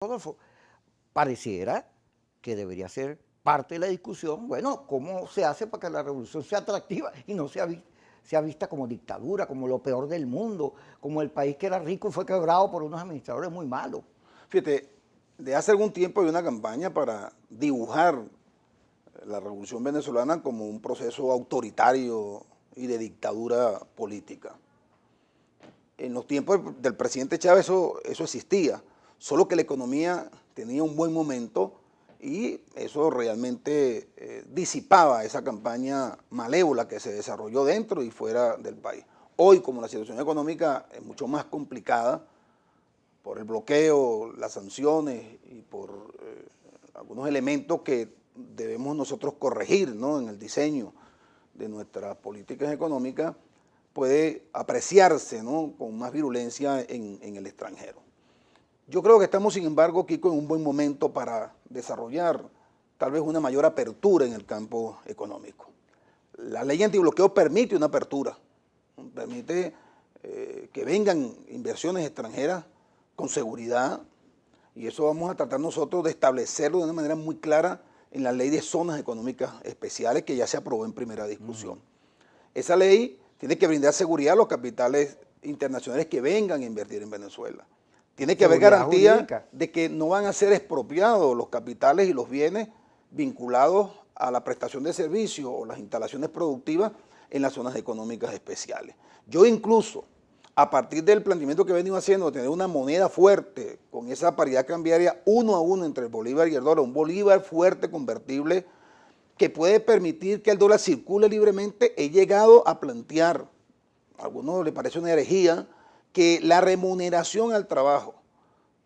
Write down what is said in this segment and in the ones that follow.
Rodolfo, pareciera que debería ser parte de la discusión, bueno, cómo se hace para que la revolución sea atractiva y no sea vista como dictadura, como lo peor del mundo, como el país que era rico y fue quebrado por unos administradores muy malos. Fíjate, de hace algún tiempo hay una campaña para dibujar la revolución venezolana como un proceso autoritario y de dictadura política. En los tiempos del presidente Chávez eso existía, solo que la economía tenía un buen momento y eso realmente disipaba esa campaña malévola que se desarrolló dentro y fuera del país. Hoy, como la situación económica es mucho más complicada por el bloqueo, las sanciones y por algunos elementos que debemos nosotros corregir, ¿no?, en el diseño de nuestras políticas económicas, puede apreciarse, ¿no?, con más virulencia en el extranjero. Yo creo que estamos, sin embargo, Kiko, en un buen momento para desarrollar tal vez una mayor apertura en el campo económico. La ley antibloqueo permite una apertura, permite que vengan inversiones extranjeras con seguridad, y eso vamos a tratar nosotros de establecerlo de una manera muy clara en la ley de zonas económicas especiales que ya se aprobó en primera discusión. Esa ley tiene que brindar seguridad a los capitales internacionales que vengan a invertir en Venezuela. Tiene que haber garantía jurídica de que no van a ser expropiados los capitales y los bienes vinculados a la prestación de servicios o las instalaciones productivas en las zonas económicas especiales. Yo incluso, a partir del planteamiento que he venido haciendo de tener una moneda fuerte con esa paridad cambiaria 1 a 1 entre el bolívar y el dólar, un bolívar fuerte convertible que puede permitir que el dólar circule libremente, he llegado a plantear, a algunos les parece una herejía, que la remuneración al trabajo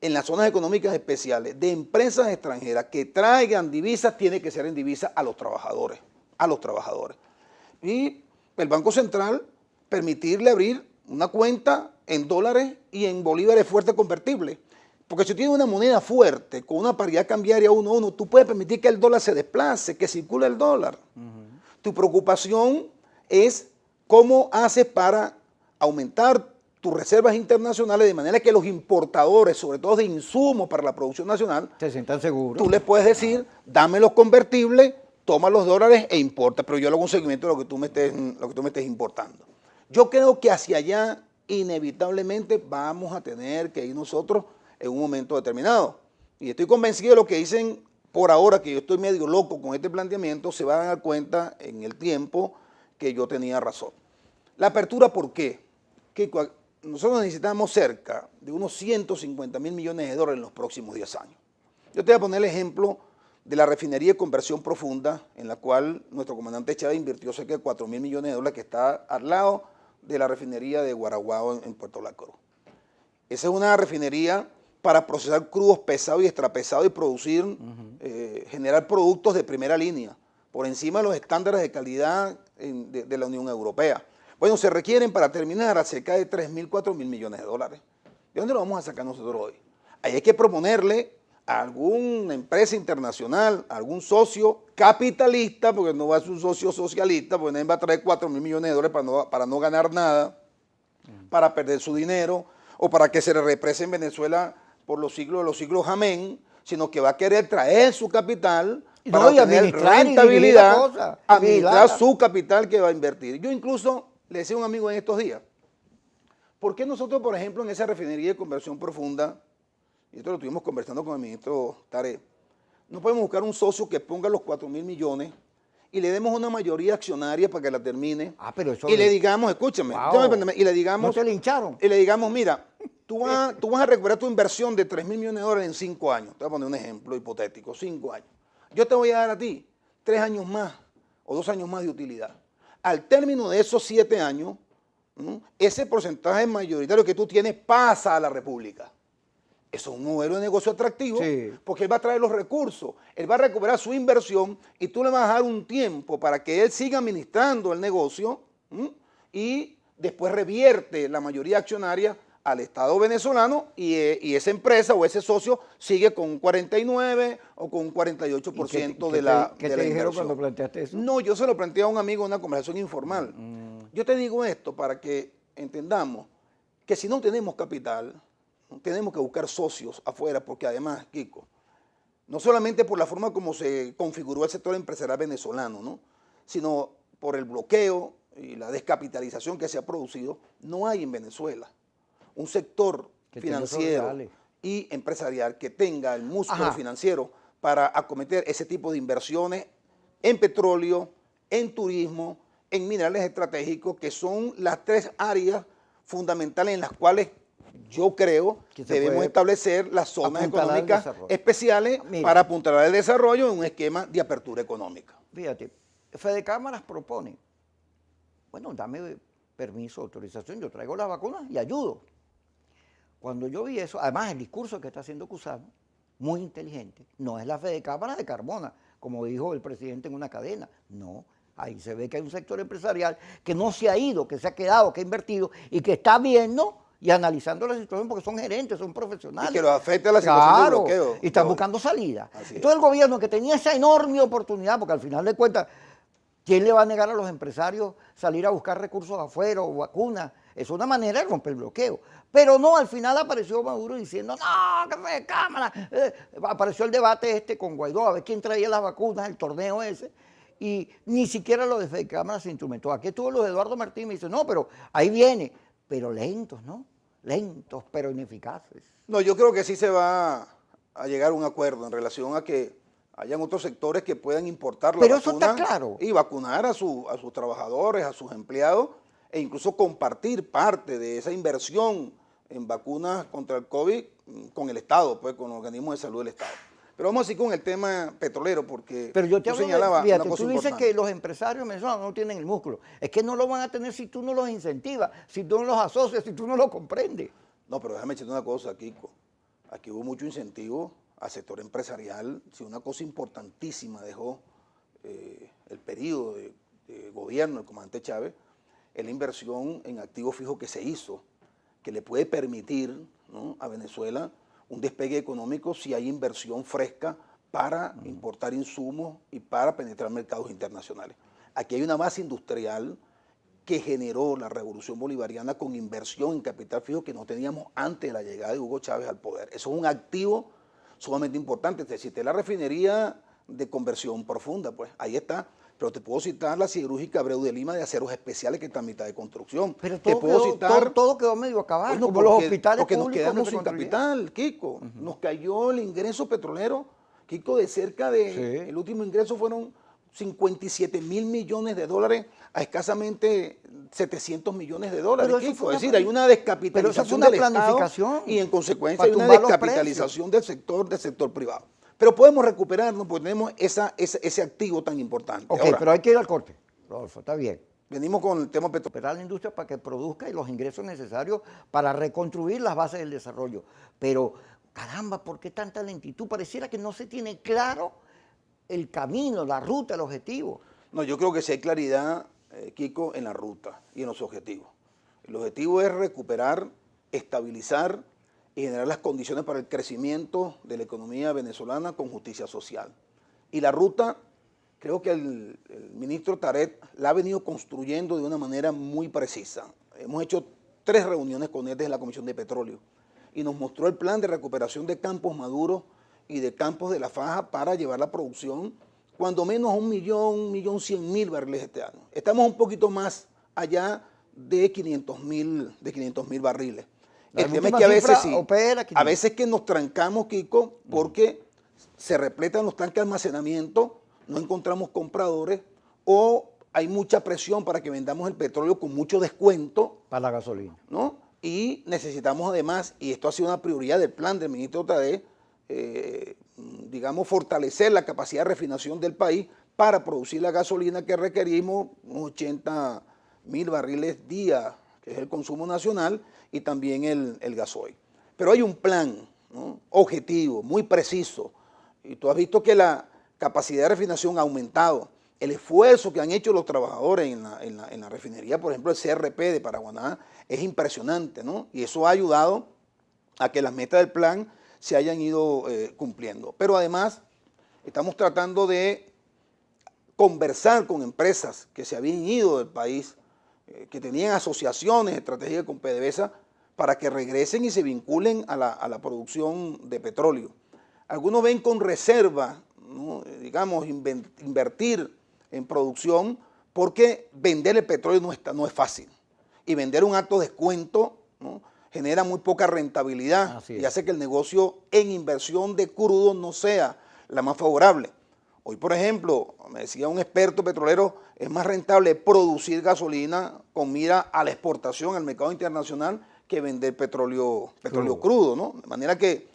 en las zonas económicas especiales de empresas extranjeras que traigan divisas tiene que ser en divisas a los trabajadores, Y el Banco Central permitirle abrir una cuenta en dólares y en bolívares fuertes convertibles. Porque si tienes una moneda fuerte, con una paridad cambiaria 1 a 1, tú puedes permitir que el dólar se desplace, que circule el dólar. Tu preocupación es cómo haces para aumentar tus reservas internacionales de manera que los importadores, sobre todo de insumos para la producción nacional, se sientan seguros. Tú les puedes decir, dame los convertibles, toma los dólares e importa, pero yo hago un seguimiento de lo que tú me estés importando. Yo creo que hacia allá inevitablemente vamos a tener que ir nosotros en un momento determinado. Y estoy convencido de lo que dicen por ahora, que yo estoy medio loco con este planteamiento, se van a dar cuenta en el tiempo que yo tenía razón. La apertura, ¿por qué? Que nosotros necesitamos cerca de unos 150.000 millones de dólares en los próximos 10 años. Yo te voy a poner el ejemplo de la refinería de conversión profunda, en la cual nuestro comandante Chávez invirtió cerca de 4.000 millones de dólares, que está al lado de la refinería de Guaraguao en Puerto La Cruz. Esa es una refinería para procesar crudos pesados y extrapesados y producir, generar productos de primera línea, por encima de los estándares de calidad de la Unión Europea. Bueno, se requieren para terminar a cerca de 3.000, 4.000 millones de dólares. ¿De dónde lo vamos a sacar nosotros hoy? Ahí hay que proponerle a alguna empresa internacional, a algún socio capitalista, porque no va a ser un socio socialista, porque nadie va a traer 4.000 millones de dólares para no ganar nada, para perder su dinero, o para que se le represe en Venezuela por los siglos de los siglos, amén, sino que va a querer traer su capital para obtener rentabilidad, administrar su capital que va a invertir. Yo incluso le decía a un amigo en estos días, ¿por qué nosotros, por ejemplo, en esa refinería de conversión profunda, y esto lo estuvimos conversando con el ministro Tarek, no podemos buscar un socio que ponga los 4.000 millones y le demos una mayoría accionaria para que la termine? Pero eso y le digamos, escúchame, y le digamos, ¿no te lincharon? Y le digamos, mira, tú vas a recuperar tu inversión de 3.000 millones de dólares en 5 años. Te voy a poner un ejemplo hipotético, 5 años. Yo te voy a dar a ti 3 años más o 2 años más de utilidad. Al término de esos 7 años, ese porcentaje mayoritario que tú tienes pasa a la República. Eso es un modelo de negocio atractivo, porque él va a traer los recursos, él va a recuperar su inversión y tú le vas a dar un tiempo para que él siga administrando el negocio y después revierte la mayoría accionaria al Estado venezolano y esa empresa o ese socio sigue con un 49 o con un 48% de la inversión. ¿Qué te dijeron cuando planteaste eso? No, yo se lo planteé a un amigo en una conversación informal. Yo te digo esto para que entendamos que si no tenemos capital, tenemos que buscar socios afuera, porque además, Kiko, no solamente por la forma como se configuró el sector empresarial venezolano, ¿no?, sino por el bloqueo y la descapitalización que se ha producido, no hay en Venezuela un sector financiero y empresarial que tenga el músculo financiero para acometer ese tipo de inversiones en petróleo, en turismo, en minerales estratégicos, que son las tres áreas fundamentales en las cuales yo creo que debemos establecer las zonas económicas especiales para apuntalar el desarrollo en un esquema de apertura económica. Fíjate, Fede Cámaras propone, bueno, dame permiso, autorización, yo traigo las vacunas y ayudo. Cuando yo vi eso, además el discurso que está haciendo Cusano, muy inteligente, no es la Fede Cámaras de Carmona, como dijo el presidente en una cadena, no. Ahí se ve que hay un sector empresarial que no se ha ido, que se ha quedado, que ha invertido y que está viendo y analizando la situación porque son gerentes, son profesionales. Y que los afecta la situación del bloqueo. Y están buscando salida. Entonces el gobierno que tenía esa enorme oportunidad, porque al final de cuentas, ¿quién le va a negar a los empresarios salir a buscar recursos afuera o vacunas? Es una manera de romper el bloqueo. Pero no, al final apareció Maduro diciendo, no, que Fede Cámaras. Apareció el debate con Guaidó, a ver quién traía las vacunas, el torneo ese. Y ni siquiera lo de Fede Cámaras se instrumentó. Aquí estuvo los de Eduardo Martín y me dice, no, pero ahí viene. Pero lentos, ¿no? Lentos, pero ineficaces. No, yo creo que sí se va a llegar a un acuerdo en relación a que hayan otros sectores que puedan importar la pero vacuna. Eso está claro. Y vacunar a sus trabajadores, a sus empleados, e incluso compartir parte de esa inversión en vacunas contra el COVID con el Estado, pues con los organismos de salud del Estado. Pero vamos así con el tema petrolero, porque pero yo te tú señalabas fíjate, una cosa tú dices importante. que los empresarios venezolanos no tienen el músculo. Es que no lo van a tener si tú no los incentivas, si tú no los asocias, si tú no los comprendes. No, pero déjame decirte una cosa, Kiko. Aquí hubo mucho incentivo al sector empresarial. Si una cosa importantísima dejó el periodo de gobierno del comandante Chávez, es la inversión en activos fijos que se hizo, que le puede permitir, ¿no?, a Venezuela un despegue económico si hay inversión fresca para importar insumos y para penetrar mercados internacionales. Aquí hay una base industrial que generó la revolución bolivariana con inversión en capital fijo que no teníamos antes de la llegada de Hugo Chávez al poder. Eso es un activo sumamente importante. Te cité la refinería de conversión profunda, pues ahí está. Pero te puedo citar la siderúrgica Abreu de Lima de aceros especiales que está en mitad de construcción. Pero te puedo citar, todo quedó medio acabado, bueno, como los hospitales porque nos públicos quedamos sin capital, Kiko. Nos cayó el ingreso petrolero, Kiko, de cerca de, el último ingreso fueron 57.000 millones de dólares a escasamente 700 millones de dólares, Kiko. Es decir, hay una descapitalización del Estado y en consecuencia hay una descapitalización del sector privado. Pero podemos recuperarnos porque tenemos ese activo tan importante. Ok, ahora, pero hay que ir al corte, Rodolfo, está bien. Venimos con el tema petrolero. Recuperar la industria para que produzca y los ingresos necesarios para reconstruir las bases del desarrollo. Pero, caramba, ¿por qué tanta lentitud? Pareciera que no se tiene claro el camino, la ruta, el objetivo. No, yo creo que sí hay claridad, Kiko, en la ruta y en los objetivos. El objetivo es recuperar, estabilizar y generar las condiciones para el crecimiento de la economía venezolana con justicia social. Y la ruta, creo que el ministro Taret la ha venido construyendo de una manera muy precisa. Hemos hecho 3 reuniones con él desde la Comisión de Petróleo y nos mostró el plan de recuperación de campos maduros y de campos de la faja para llevar la producción cuando menos a 1.100.000 barriles este año. Estamos un poquito más allá de 500.000 barriles. El tema es que a veces que nos trancamos, Kiko, porque se repletan los tanques de almacenamiento, no encontramos compradores o hay mucha presión para que vendamos el petróleo con mucho descuento. Para la gasolina. ¿No? Y necesitamos además, y esto ha sido una prioridad del plan del ministro Taret, digamos, fortalecer la capacidad de refinación del país para producir la gasolina que requerimos, unos 80.000 barriles día, que es el consumo nacional, y también el gasoil. Pero hay un plan, ¿no?, objetivo, muy preciso, y tú has visto que la capacidad de refinación ha aumentado. El esfuerzo que han hecho los trabajadores en la refinería, por ejemplo, el CRP de Paraguaná, es impresionante, ¿no? Y eso ha ayudado a que las metas del plan se hayan ido cumpliendo. Pero además, estamos tratando de conversar con empresas que se habían ido del país, que tenían asociaciones estratégicas con PDVSA, para que regresen y se vinculen a la producción de petróleo. Algunos ven con reserva, ¿no?, digamos, invertir en producción, porque vender el petróleo no es fácil. Y vender un alto descuento, ¿no?, genera muy poca rentabilidad y hace que el negocio en inversión de crudo no sea la más favorable. Hoy, por ejemplo, me decía un experto petrolero, es más rentable producir gasolina con mira a la exportación al mercado internacional que vender petróleo crudo, ¿no? De manera que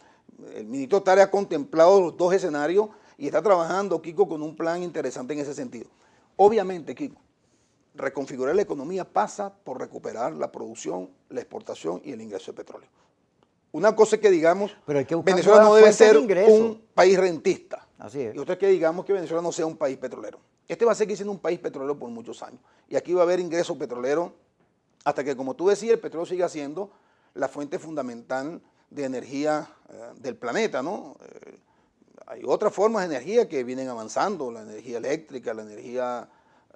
el ministro Tare ha contemplado los dos escenarios y está trabajando, Kiko, con un plan interesante en ese sentido. Obviamente, Kiko, reconfigurar la economía pasa por recuperar la producción, la exportación y el ingreso de petróleo. Una cosa es que digamos, Venezuela no debe ser un país rentista. Así es. Y otra es que digamos que Venezuela no sea un país petrolero. Este va a seguir siendo un país petrolero por muchos años. Y aquí va a haber ingresos petroleros hasta que, como tú decías, el petróleo siga siendo la fuente fundamental de energía del planeta, ¿no? Hay otras formas de energía que vienen avanzando, la energía eléctrica, la energía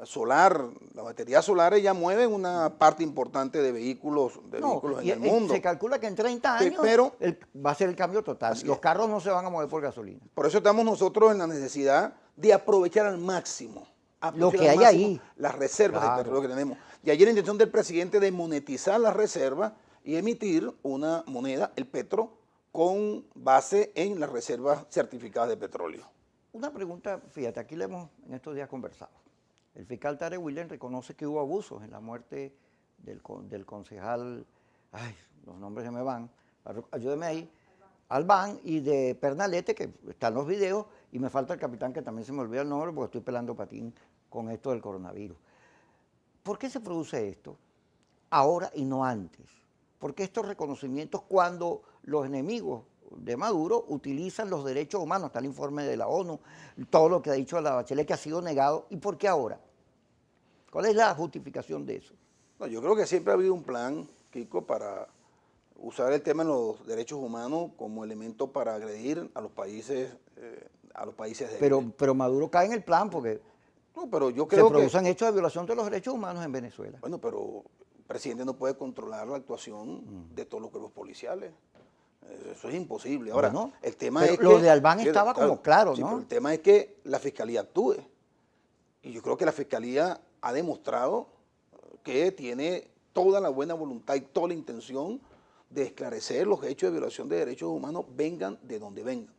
solar. Las baterías solares ya mueven una parte importante de vehículos, en el mundo. Se calcula que en 30 años va a ser el cambio total. Los carros no se van a mover por gasolina. Por eso estamos nosotros en la necesidad de aprovechar al máximo lo que hay ahí, las reservas de petróleo que tenemos. Y ayer la intención del presidente de monetizar las reservas y emitir una moneda, el petro, con base en las reservas certificadas de petróleo. Una pregunta, fíjate, aquí le hemos en estos días conversado. El fiscal Tare Williams reconoce que hubo abusos en la muerte del concejal, los nombres se me van, ayúdeme ahí, Albán, y de Pernalete, que están los videos, y me falta el capitán, que también se me olvida el nombre porque estoy pelando patín con esto del coronavirus. ¿Por qué se produce esto ahora y no antes? ¿Por qué estos reconocimientos cuando los enemigos de Maduro utilizan los derechos humanos? Está el informe de la ONU, todo lo que ha dicho la Bachelet que ha sido negado. ¿Y por qué ahora? ¿Cuál es la justificación de eso? No, yo creo que siempre ha habido un plan, Kiko, para usar el tema de los derechos humanos como elemento para agredir a los países débiles. Pero Maduro cae en el plan porque no, pero yo creo se producen hechos de violación de los derechos humanos en Venezuela. Bueno, pero el presidente no puede controlar la actuación de todos los cuerpos policiales. Eso es imposible. Ahora, bueno, el tema es que... lo de Albán estaba como claro, sí, ¿no? Pero el tema es que la Fiscalía actúe. Y yo creo que la Fiscalía ha demostrado que tiene toda la buena voluntad y toda la intención de esclarecer los hechos de violación de derechos humanos, vengan de donde vengan.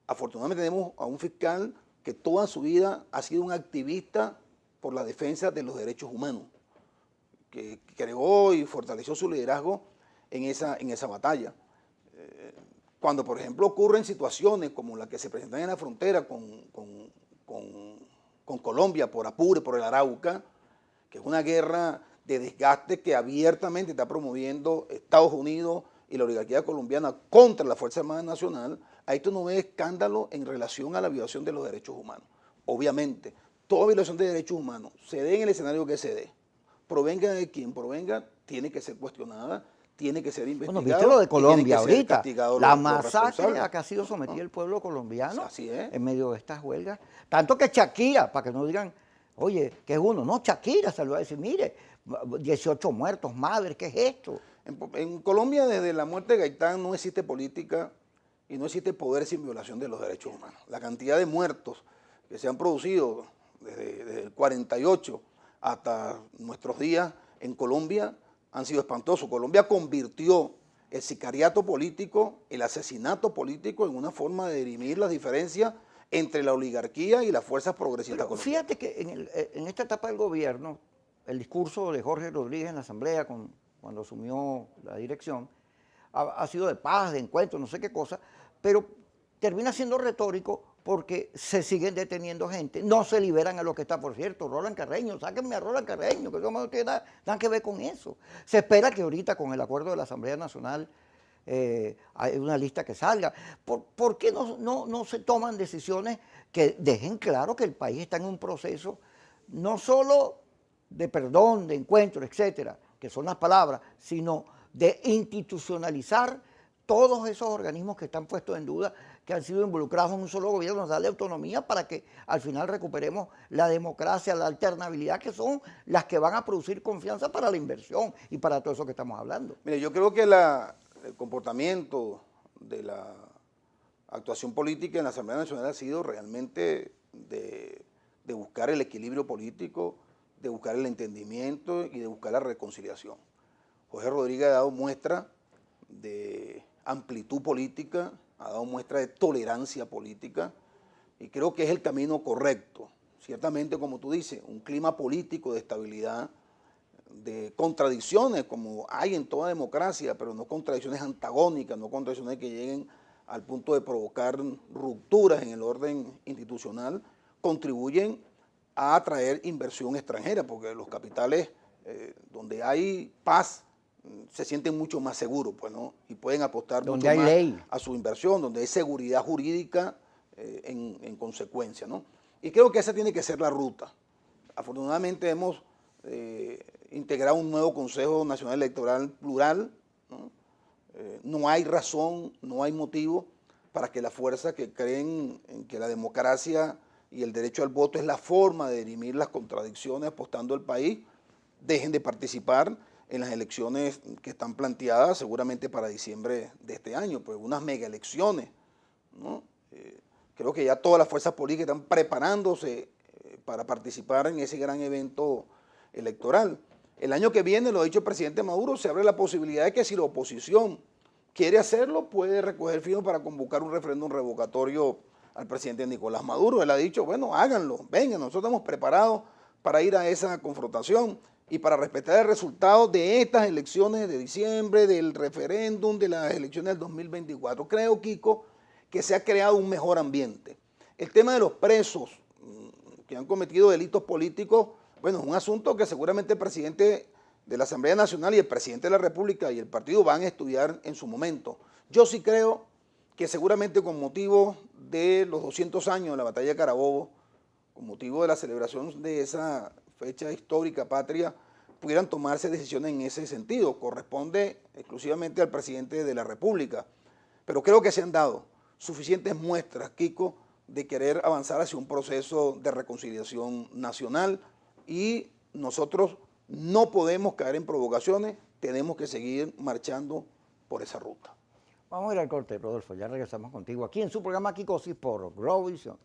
Afortunadamente tenemos a un fiscal que toda su vida ha sido un activista por la defensa de los derechos humanos, que creó y fortaleció su liderazgo en esa batalla. Cuando, por ejemplo, ocurren situaciones como las que se presentan en la frontera con Colombia, por Apure, por el Arauca, que es una guerra de desgaste que abiertamente está promoviendo Estados Unidos y la oligarquía colombiana contra la Fuerza Armada Nacional, ahí tú no ves escándalo en relación a la violación de los derechos humanos. Obviamente, toda violación de derechos humanos se dé en el escenario que se dé, provenga de quien provenga, tiene que ser cuestionada, tiene que ser investigada. Bueno, viste lo de Colombia ahorita, la masacre a que ha sido sometido el pueblo colombiano en medio de estas huelgas. Tanto que Shakira, para que no digan, oye, que es uno, no, Shakira salió a decir, mire, 18 muertos, madre, ¿qué es esto? En Colombia, desde la muerte de Gaitán, no existe política y no existe poder sin violación de los derechos humanos. La cantidad de muertos que se han producido desde el 48 hasta nuestros días en Colombia han sido espantosos. Colombia convirtió el sicariato político, el asesinato político en una forma de dirimir las diferencias entre la oligarquía y las fuerzas progresistas colombianas. Fíjate que en esta etapa del gobierno, el discurso de Jorge Rodríguez en la Asamblea cuando asumió la dirección ha sido de paz, de encuentro, no sé qué cosa, pero termina siendo retórico porque se siguen deteniendo gente, no se liberan a los que está, por cierto, Roland Carreño, sáquenme a Roland Carreño, que eso no tiene nada que ver con eso. Se espera que ahorita con el acuerdo de la Asamblea Nacional hay una lista que salga. ¿Por qué no se toman decisiones que dejen claro que el país está en un proceso no solo de perdón, de encuentro, etcétera, que son las palabras, sino de institucionalizar todos esos organismos que están puestos en duda, que han sido involucrados en un solo gobierno, nos darle autonomía para que al final recuperemos la democracia, la alternabilidad, que son las que van a producir confianza para la inversión y para todo eso que estamos hablando. Mire, yo creo que el comportamiento de la actuación política en la Asamblea Nacional ha sido realmente de buscar el equilibrio político, de buscar el entendimiento y de buscar la reconciliación. Jorge Rodríguez ha dado muestra de amplitud política, ha dado muestra de tolerancia política y creo que es el camino correcto. Ciertamente, como tú dices, un clima político de estabilidad, de contradicciones como hay en toda democracia, pero no contradicciones antagónicas, no contradicciones que lleguen al punto de provocar rupturas en el orden institucional, contribuyen a atraer inversión extranjera, porque los capitales donde hay paz se sienten mucho más seguros, pues, ¿no? Y pueden apostar Donde mucho hay más ley. a su inversión, donde hay seguridad jurídica en consecuencia, ¿no? Y creo que esa tiene que ser la ruta. Afortunadamente hemos integrado un nuevo Consejo Nacional Electoral plural, ¿no? No hay razón, no hay motivo para que las fuerzas que creen en que la democracia y el derecho al voto es la forma de dirimir las contradicciones apostando al país, dejen de participar en las elecciones que están planteadas seguramente para diciembre de este año, pues unas mega elecciones, ¿no? Creo que ya todas las fuerzas políticas están preparándose para participar en ese gran evento electoral. El año que viene, lo ha dicho el presidente Maduro, se abre la posibilidad de que si la oposición quiere hacerlo, puede recoger firmas para convocar un referéndum revocatorio al presidente Nicolás Maduro. Él ha dicho, bueno, háganlo, vengan, nosotros estamos preparados para ir a esa confrontación y para respetar el resultado de estas elecciones de diciembre, del referéndum, de las elecciones del 2024. Creo, Kiko, que se ha creado un mejor ambiente. El tema de los presos que han cometido delitos políticos, bueno, es un asunto que seguramente el presidente de la Asamblea Nacional y el presidente de la República y el partido van a estudiar en su momento. Yo sí creo que seguramente con motivo de los 200 años de la batalla de Carabobo, con motivo de la celebración de esa fecha histórica patria, pudieran tomarse decisiones en ese sentido. Corresponde exclusivamente al presidente de la República. Pero creo que se han dado suficientes muestras, Kiko, de querer avanzar hacia un proceso de reconciliación nacional y nosotros no podemos caer en provocaciones, tenemos que seguir marchando por esa ruta. Vamos a ir al corte, Rodolfo, ya regresamos contigo aquí en su programa Kikosis por Globovisión.